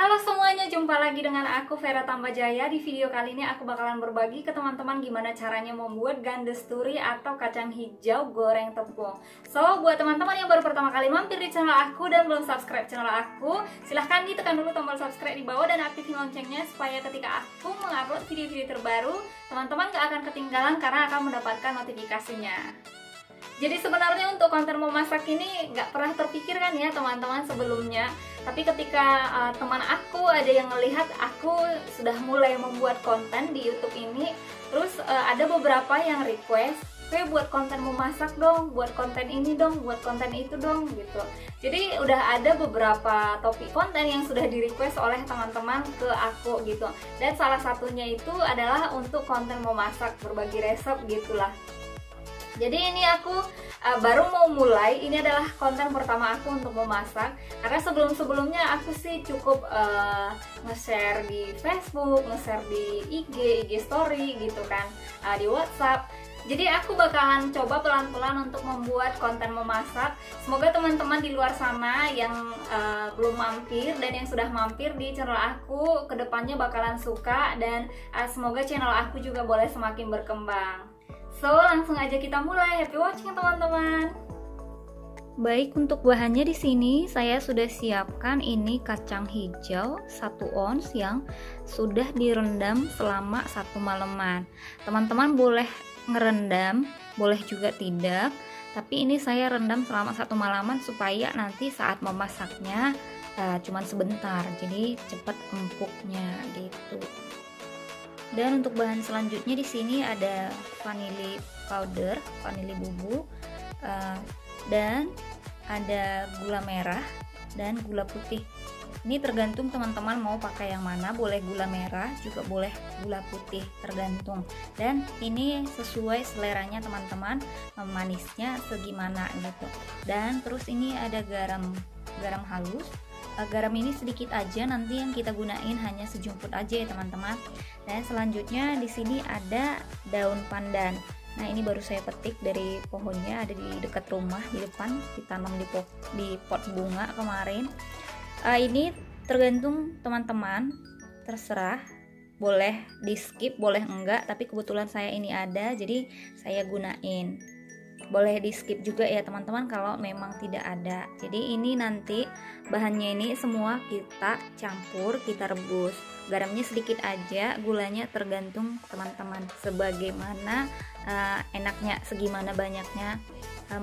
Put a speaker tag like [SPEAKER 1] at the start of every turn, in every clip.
[SPEAKER 1] Halo semuanya, jumpa lagi dengan aku Vera Tambajaya. Di video kali ini aku bakalan berbagi ke teman-teman gimana caranya membuat gandesturi atau kacang hijau goreng tepung. So, buat teman-teman yang baru pertama kali mampir di channel aku dan belum subscribe channel aku, silahkan ditekan dulu tombol subscribe di bawah dan aktifin loncengnya supaya ketika aku mengupload video-video terbaru, teman-teman gak akan ketinggalan karena akan mendapatkan notifikasinya. Jadi sebenarnya untuk konten memasak ini nggak pernah terpikirkan ya teman-teman sebelumnya. Tapi ketika teman aku ada yang melihat aku sudah mulai membuat konten di YouTube ini, terus ada beberapa yang request, buat konten memasak dong, buat konten ini dong, buat konten itu dong gitu. Jadi udah ada beberapa topik konten yang sudah di request oleh teman-teman ke aku gitu. Dan salah satunya itu adalah untuk konten memasak, berbagi resep gitulah. Jadi ini aku baru mau mulai, ini adalah konten pertama aku untuk memasak. Karena sebelum-sebelumnya aku sih cukup nge-share di Facebook, nge-share di IG story gitu kan, di WhatsApp. Jadi aku bakalan coba pelan-pelan untuk membuat konten memasak. Semoga teman-teman di luar sana yang belum mampir dan yang sudah mampir di channel aku kedepannya bakalan suka, dan semoga channel aku juga boleh semakin berkembang. So, langsung aja kita mulai. Happy watching teman-teman. Baik, untuk bahannya di sini saya sudah siapkan ini kacang hijau 1 ons yang sudah direndam selama 1 malaman. Teman-teman boleh ngerendam, boleh juga tidak. Tapi ini saya rendam selama 1 malaman supaya nanti saat memasaknya cuman sebentar. Jadi cepat empuknya gitu. Dan untuk bahan selanjutnya di sini ada vanili powder, vanili bubuk, dan ada gula merah dan gula putih. Ini tergantung teman-teman mau pakai yang mana, boleh gula merah juga boleh gula putih, tergantung. Dan ini sesuai seleranya teman-teman, manisnya segimana gitu. Dan terus ini ada garam halus. Garam ini sedikit aja, nanti yang kita gunain hanya sejumput aja ya teman-teman. Dan selanjutnya di sini ada daun pandan. Nah, ini baru saya petik dari pohonnya, ada di dekat rumah di depan, ditanam di pot bunga kemarin. Ini tergantung teman-teman, terserah, boleh di skip, boleh enggak, tapi kebetulan saya ini ada, jadi saya gunain. Boleh di skip juga ya teman-teman kalau memang tidak ada. Jadi ini nanti bahannya ini semua kita campur, kita rebus. Garamnya sedikit aja, gulanya tergantung teman-teman sebagaimana enaknya, segimana banyaknya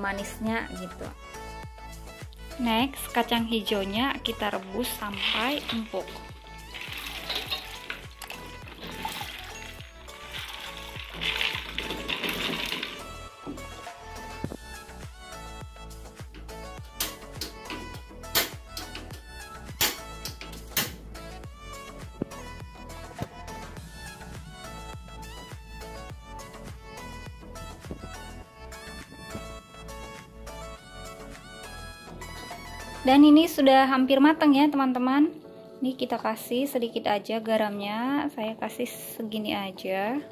[SPEAKER 1] manisnya gitu. Next, kacang hijaunya kita rebus sampai empuk. Dan ini sudah hampir matang ya teman-teman. Ini kita kasih sedikit aja garamnya, saya kasih segini aja.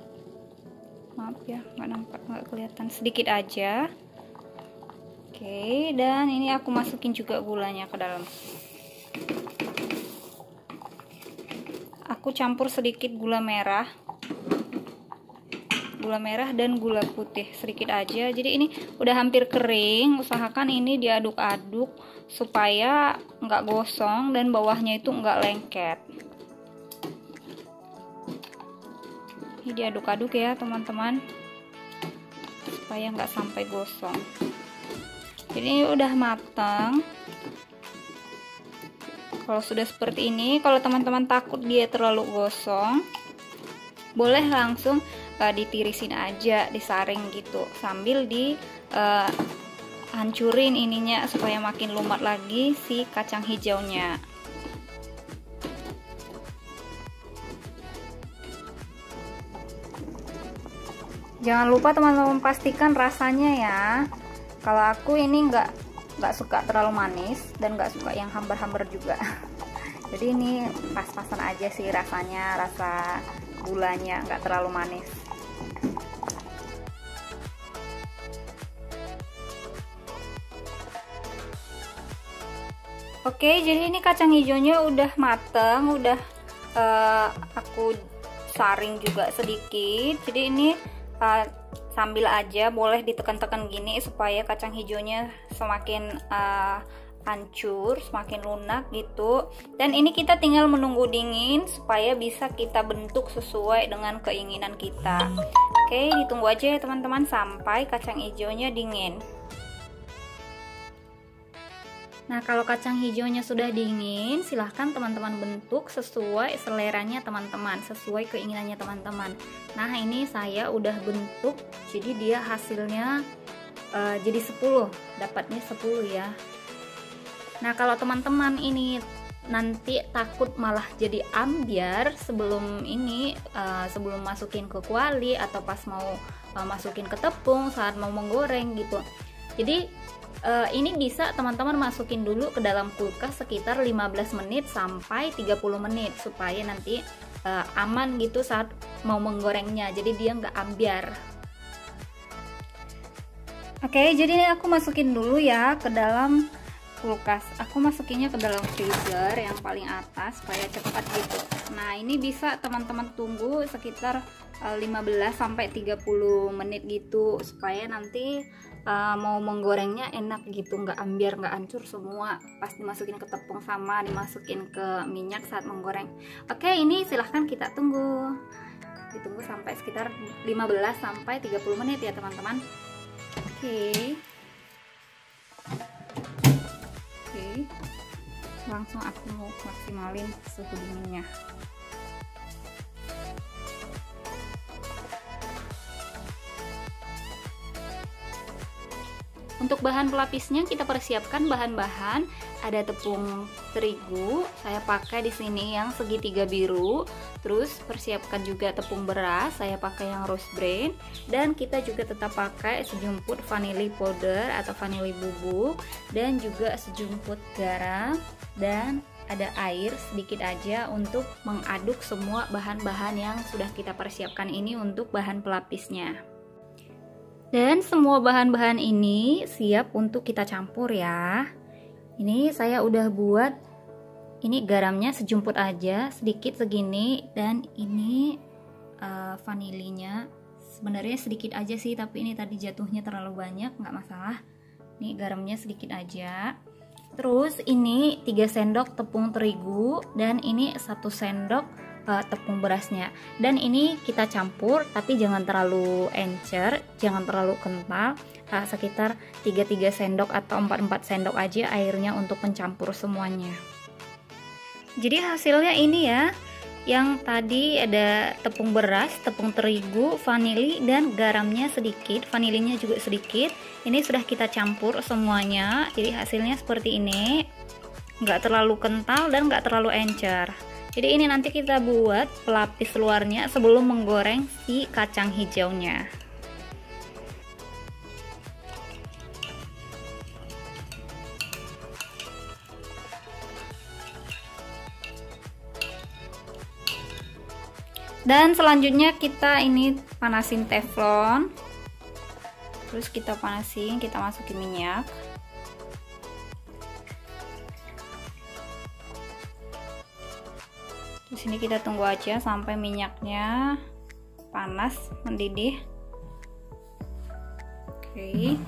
[SPEAKER 1] Maaf ya, nggak nampak, nggak kelihatan, sedikit aja. Oke, dan ini aku masukin juga gulanya ke dalam. Aku campur sedikit gula merah dan gula putih sedikit aja. Jadi ini udah hampir kering, usahakan ini diaduk-aduk supaya nggak gosong dan bawahnya itu nggak lengket. Ini diaduk-aduk ya teman-teman supaya nggak sampai gosong. Jadi ini udah matang. Kalau sudah seperti ini, kalau teman-teman takut dia terlalu gosong, boleh langsung ditirisin aja, disaring gitu, sambil hancurin ininya supaya makin lumat lagi si kacang hijaunya. Jangan lupa teman-teman pastikan rasanya ya. Kalau aku ini nggak suka terlalu manis dan nggak suka yang hambar-hambar juga. Jadi ini pas-pasan aja sih rasanya, rasa gulanya nggak terlalu manis. Oke, jadi ini kacang hijaunya udah mateng, udah aku saring juga sedikit. Jadi ini sambil aja boleh ditekan-tekan gini supaya kacang hijaunya semakin hancur, semakin lunak gitu. Dan ini kita tinggal menunggu dingin supaya bisa kita bentuk sesuai dengan keinginan kita. Oke, ditunggu aja ya teman-teman sampai kacang hijaunya dingin. Nah, kalau kacang hijaunya sudah dingin, silahkan teman-teman bentuk sesuai seleranya teman-teman, sesuai keinginannya teman-teman. Nah, ini saya udah bentuk, jadi dia hasilnya jadi 10, dapatnya 10 ya. Nah, kalau teman-teman ini nanti takut malah jadi ambyar sebelum ini, sebelum masukin ke kuali atau pas mau masukin ke tepung saat mau menggoreng gitu. Jadi ini bisa teman-teman masukin dulu ke dalam kulkas sekitar 15 menit sampai 30 menit supaya nanti aman gitu saat mau menggorengnya, jadi dia nggak ambyar. Oke, jadi ini aku masukin dulu ya ke dalam kulkas. Aku masukinnya ke dalam freezer yang paling atas supaya cepat gitu. Nah, ini bisa teman-teman tunggu sekitar 15 sampai 30 menit gitu supaya nanti mau menggorengnya enak gitu, nggak ambyar, nggak hancur semua pas dimasukin ke tepung sama dimasukin ke minyak saat menggoreng. Oke, ini silahkan kita tunggu, ditunggu sampai sekitar 15 sampai 30 menit ya teman-teman. Oke, langsung aku mau maksimalin suhu dinginnya. Untuk bahan pelapisnya kita persiapkan bahan-bahan, ada tepung terigu, saya pakai di sini yang segitiga biru. Terus persiapkan juga tepung beras, saya pakai yang rose bran, dan kita juga tetap pakai sejumput vanili powder atau vanili bubuk, dan juga sejumput garam, dan ada air sedikit aja untuk mengaduk semua bahan-bahan yang sudah kita persiapkan ini untuk bahan pelapisnya. Dan semua bahan-bahan ini siap untuk kita campur ya. Ini saya udah buat, ini garamnya sejumput aja, sedikit segini, dan ini vanilinya sebenarnya sedikit aja sih, tapi ini tadi jatuhnya terlalu banyak, nggak masalah. Ini garamnya sedikit aja. Terus ini 3 sendok tepung terigu, dan ini 1 sendok tepung berasnya. Dan ini kita campur, tapi jangan terlalu encer, jangan terlalu kental, sekitar 3 sendok atau 4 sendok aja airnya untuk mencampur semuanya. Jadi hasilnya ini ya, yang tadi ada tepung beras, tepung terigu, vanili, dan garamnya sedikit, vanilinya juga sedikit. Ini sudah kita campur semuanya, jadi hasilnya seperti ini, nggak terlalu kental dan nggak terlalu encer. Jadi ini nanti kita buat pelapis luarnya sebelum menggoreng si kacang hijaunya. Dan selanjutnya kita ini panasin teflon. Terus kita panasin, kita masukin minyak. Di sini kita tunggu aja sampai minyaknya panas, mendidih. Oke.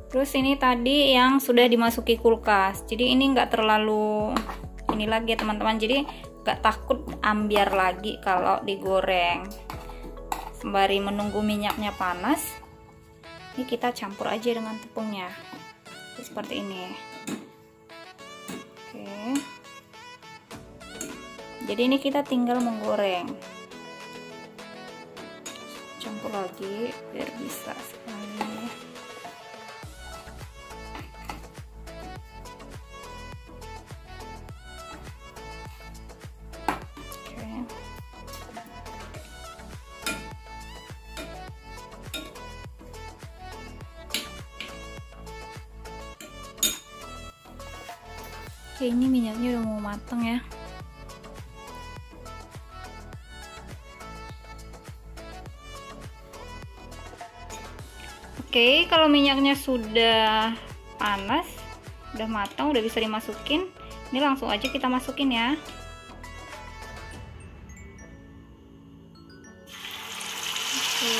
[SPEAKER 1] Terus ini tadi yang sudah dimasuki kulkas. Jadi ini enggak terlalu ini lagi ya teman-teman. Jadi enggak takut ambyar lagi kalau digoreng. Sembari menunggu minyaknya panas, ini kita campur aja dengan tepungnya. Seperti ini. Oke. Jadi ini kita tinggal menggoreng, campur lagi biar bisa sekali. Oke, ini minyaknya udah mau mateng ya. Oke, kalau minyaknya sudah panas, Udah matang, udah bisa dimasukin. Ini langsung aja kita masukin ya. Oke.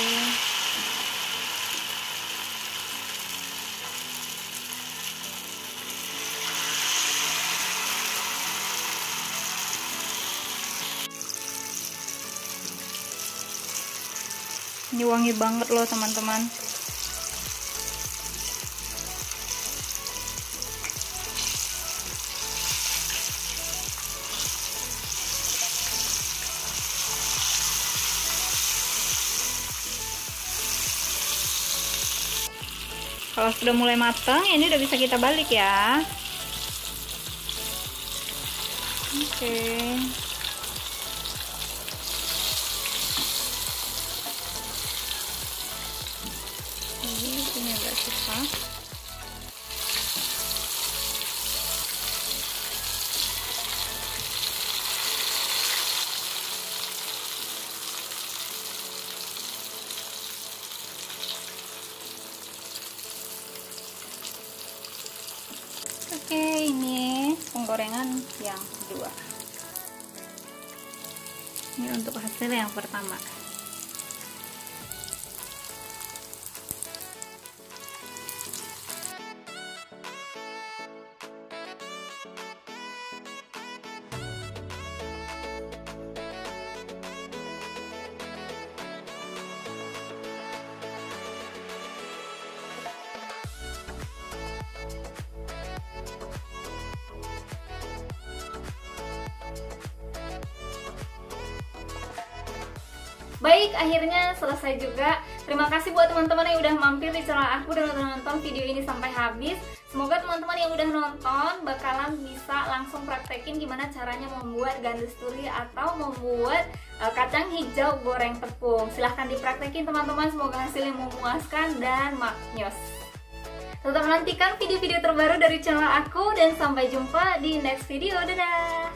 [SPEAKER 1] Ini wangi banget loh teman-teman. Kalau sudah mulai matang, ini udah bisa kita balik ya. Oke. Ini agak susah. Oke, ini penggorengan yang kedua. Ini untuk hasil yang pertama. Baik, akhirnya selesai juga. Terima kasih buat teman-teman yang udah mampir di channel aku dan udah nonton video ini sampai habis. Semoga teman-teman yang udah nonton bakalan bisa langsung praktekin gimana caranya membuat gandusturi atau membuat kacang hijau goreng tepung. Silahkan dipraktekin teman-teman, semoga hasilnya memuaskan dan maknyos. Tetap nantikan video-video terbaru dari channel aku dan sampai jumpa di next video. Dadah!